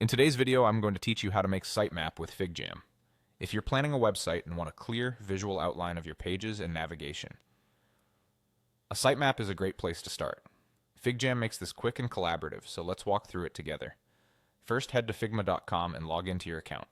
In today's video, I'm going to teach you how to make sitemap with FigJam. If you're planning a website and want a clear visual outline of your pages and navigation, a sitemap is a great place to start. FigJam makes this quick and collaborative, so let's walk through it together. First, head to figma.com and log into your account.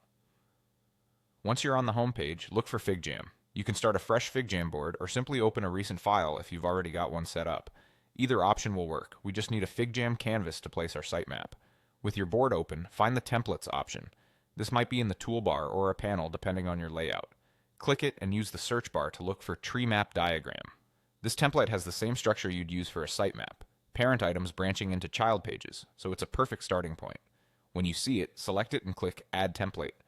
Once you're on the home page, look for FigJam. You can start a fresh FigJam board or simply open a recent file if you've already got one set up. Either option will work. We just need a FigJam canvas to place our sitemap. With your board open, find the Templates option. This might be in the toolbar or a panel depending on your layout. Click it and use the search bar to look for tree map diagram. This template has the same structure you'd use for a sitemap, parent items branching into child pages, so it's a perfect starting point. When you see it, select it and click Add Template.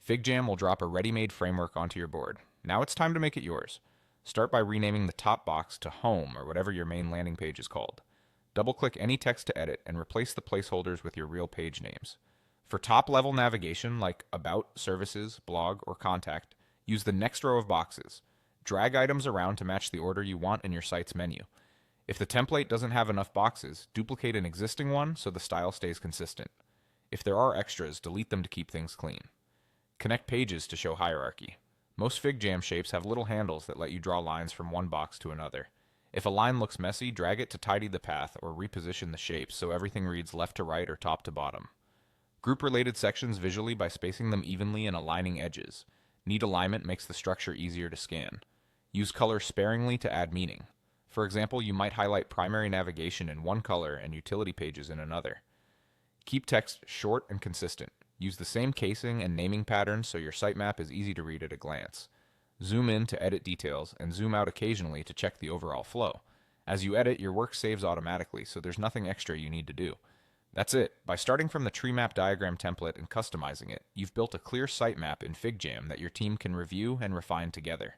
FigJam will drop a ready-made framework onto your board. Now it's time to make it yours. Start by renaming the top box to Home or whatever your main landing page is called. Double-click any text to edit and replace the placeholders with your real page names. For top-level navigation like About, Services, Blog, or Contact, use the next row of boxes. Drag items around to match the order you want in your site's menu. If the template doesn't have enough boxes, duplicate an existing one so the style stays consistent. If there are extras, delete them to keep things clean. Connect pages to show hierarchy. Most FigJam shapes have little handles that let you draw lines from one box to another. If a line looks messy, drag it to tidy the path or reposition the shape so everything reads left to right or top to bottom. Group related sections visually by spacing them evenly and aligning edges. Neat alignment makes the structure easier to scan. Use color sparingly to add meaning. For example, you might highlight primary navigation in one color and utility pages in another. Keep text short and consistent. Use the same casing and naming patterns so your sitemap is easy to read at a glance. Zoom in to edit details, and zoom out occasionally to check the overall flow. As you edit, your work saves automatically, so there's nothing extra you need to do. That's it. By starting from the tree map diagram template and customizing it, you've built a clear sitemap in FigJam that your team can review and refine together.